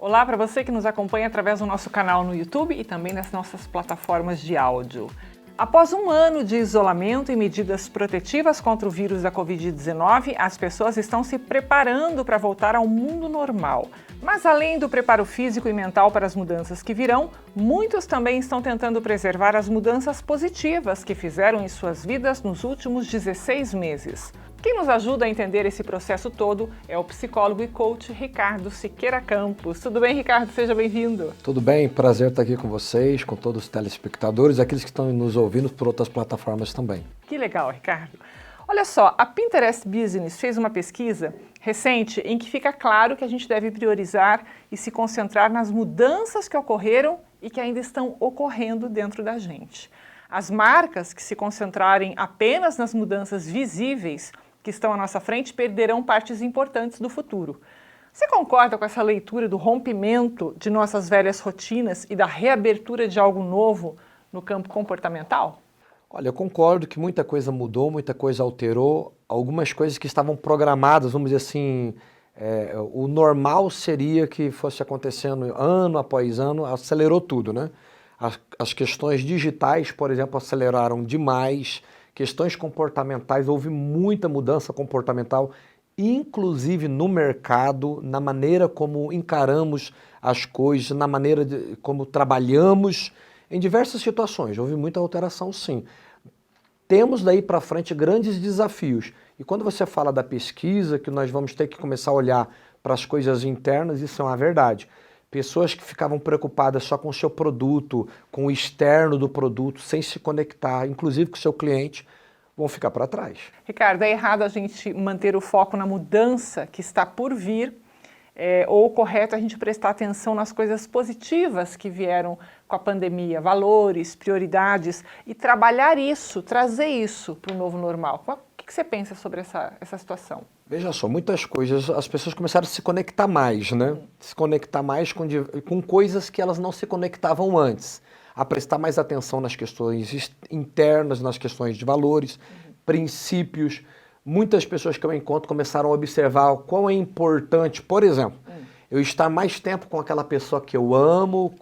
Olá para você que nos acompanha através do nosso canal no YouTube e também nas nossas plataformas de áudio. Após um ano de isolamento e medidas protetivas contra o vírus da Covid-19, as pessoas estão se preparando para voltar ao mundo normal. Mas além do preparo físico e mental para as mudanças que virão, muitos também estão tentando preservar as mudanças positivas que fizeram em suas vidas nos últimos 16 meses. Quem nos ajuda a entender esse processo todo é o psicólogo e coach Ricardo Siqueira Campos. Tudo bem, Ricardo? Seja bem-vindo. Tudo bem, prazer estar aqui com vocês, com todos os telespectadores, aqueles que estão nos ouvindo por outras plataformas também. Que legal, Ricardo. Olha só, a Pinterest Business fez uma pesquisa recente em que fica claro que a gente deve priorizar e se concentrar nas mudanças que ocorreram e que ainda estão ocorrendo dentro da gente. As marcas que se concentrarem apenas nas mudanças visíveis que estão à nossa frente perderão partes importantes do futuro. Você concorda com essa leitura do rompimento de nossas velhas rotinas e da reabertura de algo novo no campo comportamental? Olha, eu concordo que muita coisa mudou, muita coisa alterou, algumas coisas que estavam programadas, vamos dizer assim, o normal seria que fosse acontecendo ano após ano, acelerou tudo, né? As questões digitais, por exemplo, aceleraram demais, questões comportamentais, houve muita mudança comportamental, inclusive no mercado, na maneira como encaramos as coisas, na maneira como trabalhamos, em diversas situações, houve muita alteração sim. Temos daí para frente grandes desafios. E quando você fala da pesquisa, que nós vamos ter que começar a olhar para as coisas internas, isso é uma verdade. Pessoas que ficavam preocupadas só com o seu produto, com o externo do produto, sem se conectar, inclusive com o seu cliente, vão ficar para trás. Ricardo, é errado a gente manter o foco na mudança que está por vir, ou correto a gente prestar atenção nas coisas positivas que vieram com a pandemia, valores, prioridades, e trabalhar isso, trazer isso para o novo normal. O que você pensa sobre essa situação? Veja só, muitas coisas, as pessoas começaram a se conectar mais, né? Se conectar mais com coisas que elas não se conectavam antes. A prestar mais atenção nas questões internas, nas questões de valores, princípios. Muitas pessoas que eu encontro começaram a observar o quão é importante, por exemplo, eu estar mais tempo com aquela pessoa que eu amo,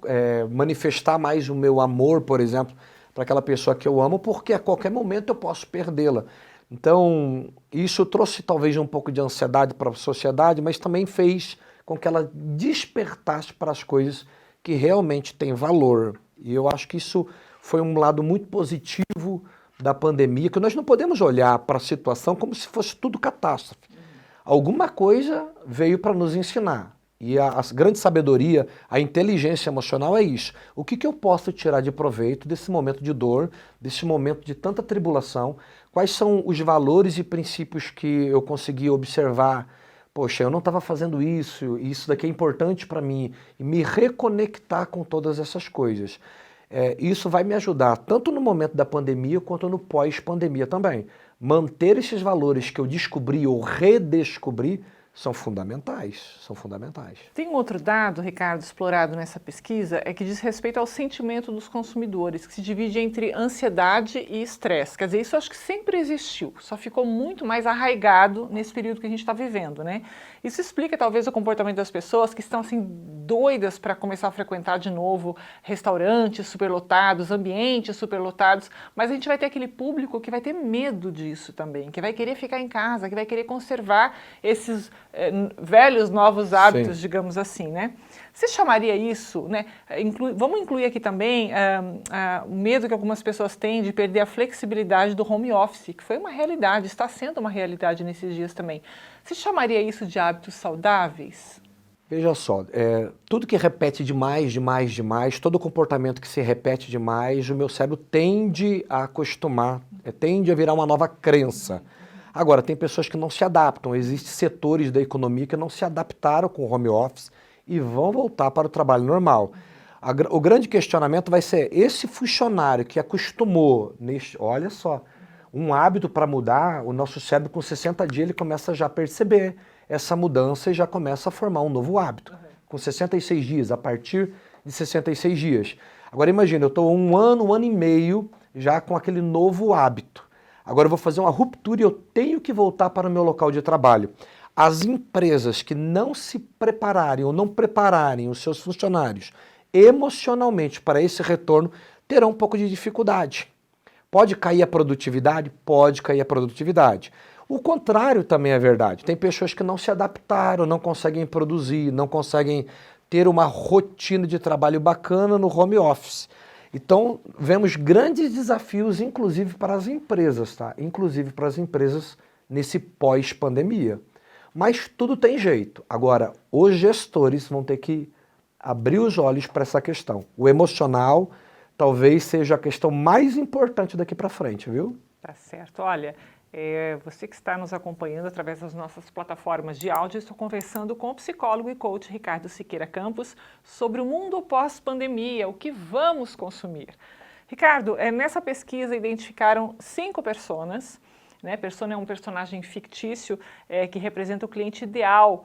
manifestar mais o meu amor, por exemplo, para aquela pessoa que eu amo, porque a qualquer momento eu posso perdê-la. Então, isso trouxe talvez um pouco de ansiedade para a sociedade, mas também fez com que ela despertasse para as coisas que realmente têm valor. E eu acho que isso foi um lado muito positivo da pandemia, que nós não podemos olhar para a situação como se fosse tudo catástrofe. Alguma coisa veio para nos ensinar. E a grande sabedoria, a inteligência emocional é isso. O que eu posso tirar de proveito desse momento de dor, desse momento de tanta tribulação? Quais são os valores e princípios que eu consegui observar? Poxa, eu não estava fazendo isso, e isso daqui é importante para mim. E me reconectar com todas essas coisas. Isso vai me ajudar tanto no momento da pandemia quanto no pós-pandemia também. Manter esses valores que eu descobri ou redescobri são fundamentais, são fundamentais. Tem um outro dado, Ricardo, explorado nessa pesquisa, que diz respeito ao sentimento dos consumidores, que se divide entre ansiedade e estresse. Quer dizer, isso eu acho que sempre existiu, só ficou muito mais arraigado nesse período que a gente está vivendo, né? Isso explica talvez o comportamento das pessoas que estão assim doidas para começar a frequentar de novo restaurantes superlotados, ambientes superlotados, mas a gente vai ter aquele público que vai ter medo disso também, que vai querer ficar em casa, que vai querer conservar esses velhos novos hábitos, sim, digamos assim, né? Você chamaria isso, né? Vamos incluir aqui também o medo que algumas pessoas têm de perder a flexibilidade do home office, que foi uma realidade, está sendo uma realidade nesses dias também. Você chamaria isso de hábitos saudáveis? Veja só, tudo que repete demais, todo comportamento que se repete demais, o meu cérebro tende a acostumar, tende a virar uma nova crença. Agora, tem pessoas que não se adaptam, existem setores da economia que não se adaptaram com o home office e vão voltar para o trabalho normal. O grande questionamento vai ser esse funcionário que acostumou, olha só, um hábito para mudar, o nosso cérebro com 60 dias ele começa já a perceber essa mudança e já começa a formar um novo hábito. Com 66 dias, a partir de 66 dias. Agora imagina, eu estou um ano e meio já com aquele novo hábito. Agora eu vou fazer uma ruptura e eu tenho que voltar para o meu local de trabalho. As empresas que não se prepararem ou não prepararem os seus funcionários emocionalmente para esse retorno terão um pouco de dificuldade. Pode cair a produtividade? Pode cair a produtividade. O contrário também é verdade. Tem pessoas que não se adaptaram, não conseguem produzir, não conseguem ter uma rotina de trabalho bacana no home office. Então, vemos grandes desafios, inclusive para as empresas, tá? Inclusive para as empresas nesse pós-pandemia. Mas tudo tem jeito. Agora, os gestores vão ter que abrir os olhos para essa questão. O emocional talvez seja a questão mais importante daqui para frente, viu? Tá certo. Olha, você que está nos acompanhando através das nossas plataformas de áudio, estou conversando com o psicólogo e coach Ricardo Siqueira Campos sobre o mundo pós-pandemia, o que vamos consumir. Ricardo, nessa pesquisa identificaram 5 personas, né? Persona é um personagem fictício que representa o cliente ideal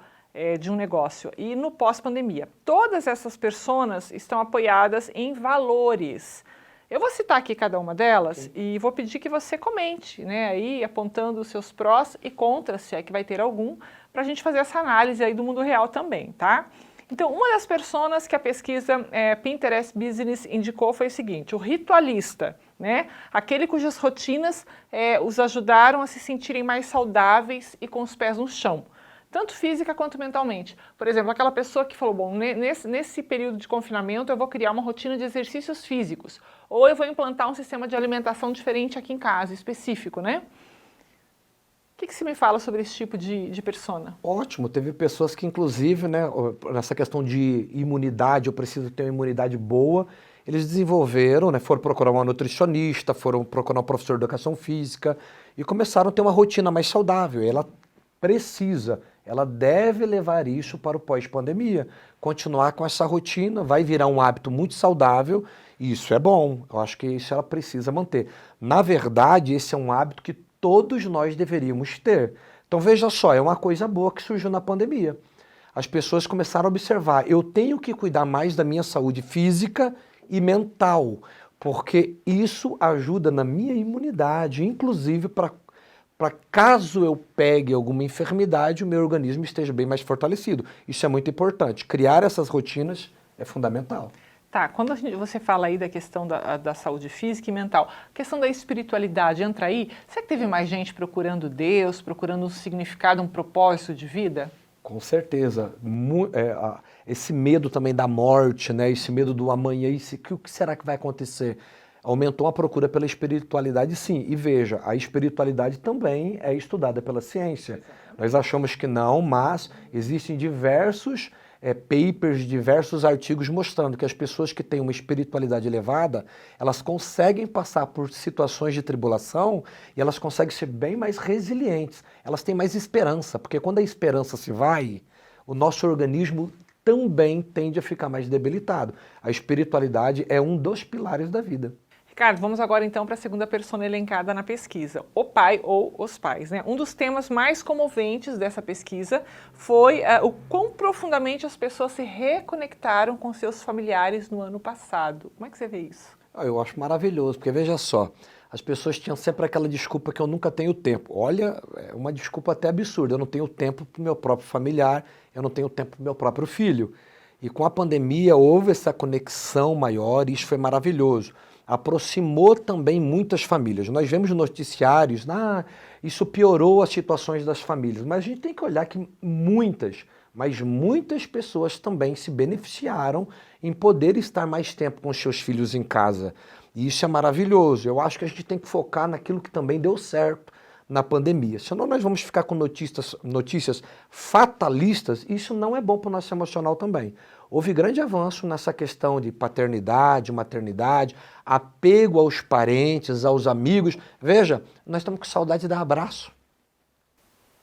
de um negócio. E no pós-pandemia, todas essas personas estão apoiadas em valores. Eu vou citar aqui cada uma delas e vou pedir que você comente, né, aí apontando os seus prós e contras, se é que vai ter algum, para a gente fazer essa análise aí do mundo real também, tá? Então, uma das personas que a pesquisa Pinterest Business indicou foi o seguinte, o ritualista, né? Aquele cujas rotinas os ajudaram a se sentirem mais saudáveis e com os pés no chão, tanto física quanto mentalmente. Por exemplo, aquela pessoa que falou, bom, nesse período de confinamento eu vou criar uma rotina de exercícios físicos, ou eu vou implantar um sistema de alimentação diferente aqui em casa, específico, né? O que você me fala sobre esse tipo de persona? Ótimo, teve pessoas que inclusive, né, nessa questão de imunidade, eu preciso ter uma imunidade boa, eles desenvolveram, né, foram procurar uma nutricionista, foram procurar um professor de educação física e começaram a ter uma rotina mais saudável. Ela precisa, ela deve levar isso para o pós-pandemia, continuar com essa rotina, vai virar um hábito muito saudável e isso é bom, eu acho que isso ela precisa manter. Na verdade, esse é um hábito que todos nós deveríamos ter. Então veja só, é uma coisa boa que surgiu na pandemia. As pessoas começaram a observar, eu tenho que cuidar mais da minha saúde física e mental, porque isso ajuda na minha imunidade, inclusive para caso eu pegue alguma enfermidade, o meu organismo esteja bem mais fortalecido. Isso é muito importante. Criar essas rotinas é fundamental. Tá, quando você fala aí da questão da saúde física e mental, a questão da espiritualidade entra aí? Será que teve mais gente procurando Deus, procurando um significado, um propósito de vida? Com certeza. Esse medo também da morte, né? Esse medo do amanhã, o que será que vai acontecer? Aumentou a procura pela espiritualidade, sim. E veja, a espiritualidade também é estudada pela ciência. Nós achamos que não, mas existem diversos papers, diversos artigos mostrando que as pessoas que têm uma espiritualidade elevada, elas conseguem passar por situações de tribulação e elas conseguem ser bem mais resilientes. Elas têm mais esperança, porque quando a esperança se vai, o nosso organismo também tende a ficar mais debilitado. A espiritualidade é um dos pilares da vida. Ricardo, vamos agora então para a segunda persona elencada na pesquisa, o pai ou os pais, né? Um dos temas mais comoventes dessa pesquisa foi o quão profundamente as pessoas se reconectaram com seus familiares no ano passado. Como é que você vê isso? Eu acho maravilhoso, porque veja só, as pessoas tinham sempre aquela desculpa que eu nunca tenho tempo. Olha, é uma desculpa até absurda, eu não tenho tempo para o meu próprio familiar, eu não tenho tempo para o meu próprio filho. E com a pandemia houve essa conexão maior e isso foi maravilhoso. Aproximou também muitas famílias. Nós vemos noticiários, isso piorou as situações das famílias, mas a gente tem que olhar que muitas pessoas também se beneficiaram em poder estar mais tempo com os seus filhos em casa. E isso é maravilhoso. Eu acho que a gente tem que focar naquilo que também deu certo na pandemia. Senão nós vamos ficar com notícias fatalistas, e isso não é bom para o nosso emocional também. Houve grande avanço nessa questão de paternidade, maternidade, apego aos parentes, aos amigos. Veja, nós estamos com saudade de dar abraço.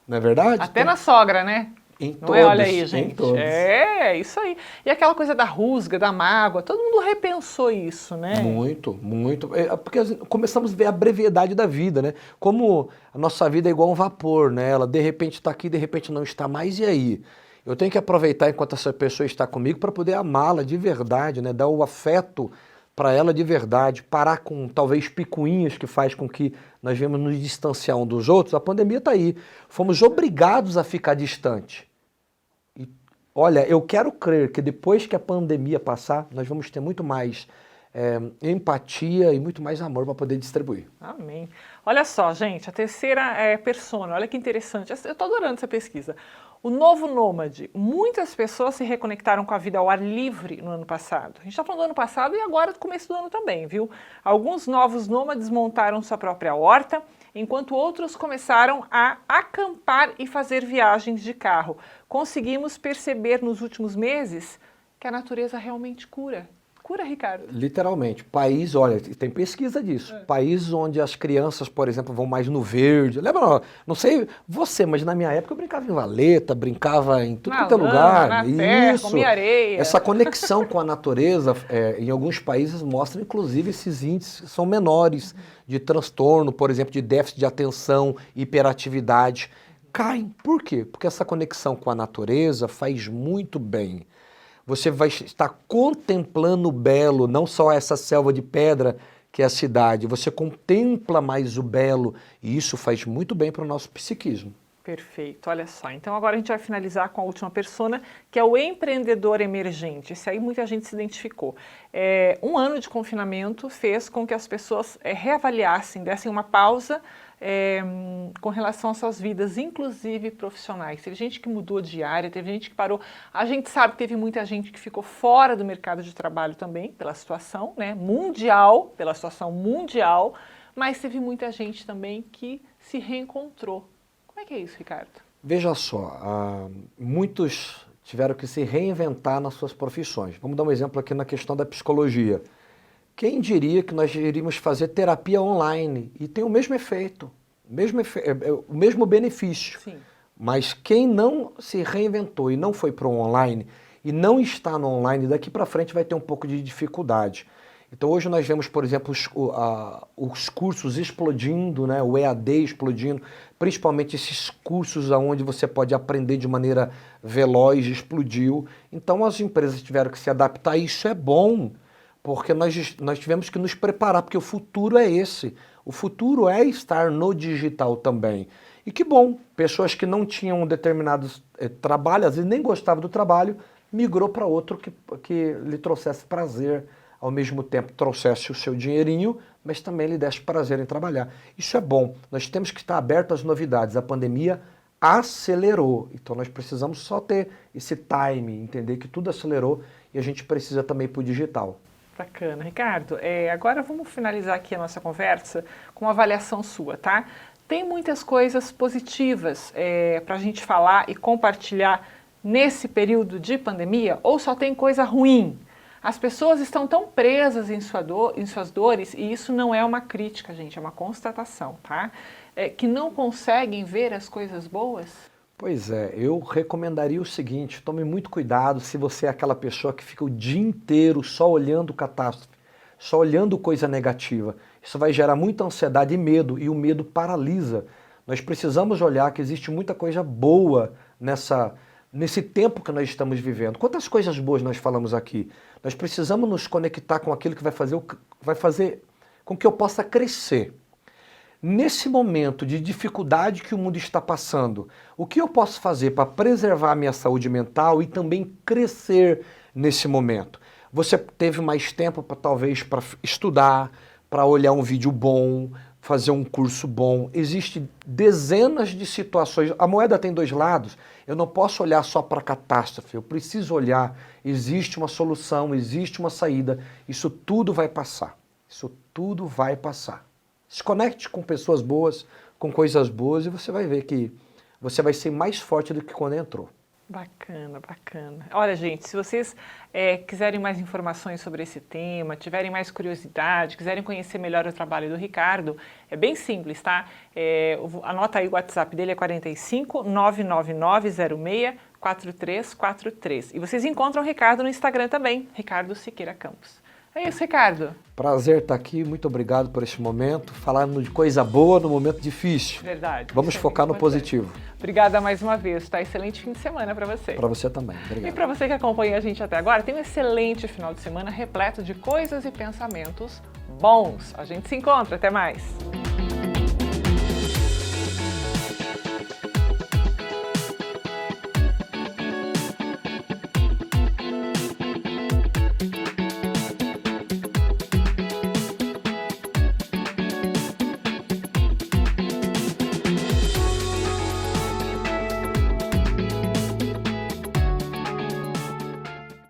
Não é verdade? Até na sogra, né? Em Não todos, é? Olha aí, gente. em todos. É isso aí. E aquela coisa da rusga, da mágoa, todo mundo repensou isso, né? Muito, muito. Porque começamos a ver a brevidade da vida, né? Como a nossa vida é igual um vapor, né? Ela de repente está aqui, de repente não está mais, e aí? Eu tenho que aproveitar enquanto essa pessoa está comigo para poder amá-la de verdade, né? Dar o afeto para ela de verdade, parar com talvez picuinhas que faz com que nós venhamos nos distanciar um dos outros, a pandemia está aí. Fomos obrigados a ficar distante. E, olha, eu quero crer que depois que a pandemia passar, nós vamos ter muito mais empatia e muito mais amor para poder distribuir. Amém. Olha só, gente, a terceira persona, olha que interessante. Eu estou adorando essa pesquisa. O novo nômade. Muitas pessoas se reconectaram com a vida ao ar livre no ano passado. A gente está falando do ano passado e agora do começo do ano também, viu? Alguns novos nômades montaram sua própria horta, enquanto outros começaram a acampar e fazer viagens de carro. Conseguimos perceber nos últimos meses que a natureza realmente cura. Cura, Ricardo? Literalmente. País, olha, tem pesquisa disso. Países onde as crianças, por exemplo, vão mais no verde. Lembra, não sei você, mas na minha época eu brincava em valeta, brincava em tudo quanto é lugar. Na terra, Isso. comia areia. Essa conexão com a natureza, em alguns países mostra, inclusive, esses índices são menores de transtorno, por exemplo, de déficit de atenção, hiperatividade. Caem. Por quê? Porque essa conexão com a natureza faz muito bem. Você vai estar contemplando o belo, não só essa selva de pedra que é a cidade, você contempla mais o belo e isso faz muito bem para o nosso psiquismo. Perfeito, olha só. Então agora a gente vai finalizar com a última persona, que é o empreendedor emergente. Esse aí muita gente se identificou. Um ano de confinamento fez com que as pessoas reavaliassem, dessem uma pausa com relação às suas vidas, inclusive profissionais. Teve gente que mudou de área, teve gente que parou. A gente sabe que teve muita gente que ficou fora do mercado de trabalho também, pela situação mundial, mas teve muita gente também que se reencontrou. Como é que é isso, Ricardo? Veja só, muitos tiveram que se reinventar nas suas profissões. Vamos dar um exemplo aqui na questão da psicologia. Quem diria que nós iríamos fazer terapia online e tem o mesmo efeito, o mesmo benefício. Sim. Mas quem não se reinventou e não foi para o online e não está no online, daqui para frente vai ter um pouco de dificuldade. Então hoje nós vemos, por exemplo, os cursos explodindo, né? O EAD explodindo, principalmente esses cursos onde você pode aprender de maneira veloz, explodiu. Então as empresas tiveram que se adaptar e isso é bom. Porque nós tivemos que nos preparar, porque o futuro é esse. O futuro é estar no digital também. E que bom, pessoas que não tinham determinados trabalhos, às vezes nem gostavam do trabalho, migrou para outro que lhe trouxesse prazer, ao mesmo tempo trouxesse o seu dinheirinho, mas também lhe desse prazer em trabalhar. Isso é bom, nós temos que estar abertos às novidades. A pandemia acelerou, então nós precisamos só ter esse time, entender que tudo acelerou e a gente precisa também ir para o digital. Bacana. Ricardo, agora vamos finalizar aqui a nossa conversa com uma avaliação sua, tá? Tem muitas coisas positivas para a gente falar e compartilhar nesse período de pandemia ou só tem coisa ruim? As pessoas estão tão presas em suas dores e isso não é uma crítica, gente, é uma constatação, tá? Que não conseguem ver as coisas boas? Pois é, eu recomendaria o seguinte, tome muito cuidado se você é aquela pessoa que fica o dia inteiro só olhando catástrofe, só olhando coisa negativa. Isso vai gerar muita ansiedade e medo, e o medo paralisa. Nós precisamos olhar que existe muita coisa boa nesse tempo que nós estamos vivendo. Quantas coisas boas nós falamos aqui? Nós precisamos nos conectar com aquilo que vai fazer com que eu possa crescer. Nesse momento de dificuldade que o mundo está passando, o que eu posso fazer para preservar a minha saúde mental e também crescer nesse momento? Você teve mais tempo talvez para estudar, para olhar um vídeo bom, fazer um curso bom. Existem dezenas de situações. A moeda tem dois lados. Eu não posso olhar só para a catástrofe. Eu preciso olhar. Existe uma solução, existe uma saída. Isso tudo vai passar. Isso tudo vai passar. Se conecte com pessoas boas, com coisas boas e você vai ver que você vai ser mais forte do que quando entrou. Bacana, bacana. Olha, gente, se vocês quiserem mais informações sobre esse tema, tiverem mais curiosidade, quiserem conhecer melhor o trabalho do Ricardo, é bem simples, tá? Anota aí o WhatsApp dele, é 45 99906 4343. E vocês encontram o Ricardo no Instagram também, Ricardo Siqueira Campos. É isso, Ricardo. Prazer estar aqui, muito obrigado por este momento. Falando de coisa boa no momento difícil. Verdade. Vamos isso é focar no muito importante. positivo. Obrigada mais uma vez, tá? Excelente fim de semana para você. Para você também. E Obrigado. para você que acompanha a gente até agora, tenha um excelente final de semana repleto de coisas e pensamentos bons. A gente se encontra, até mais!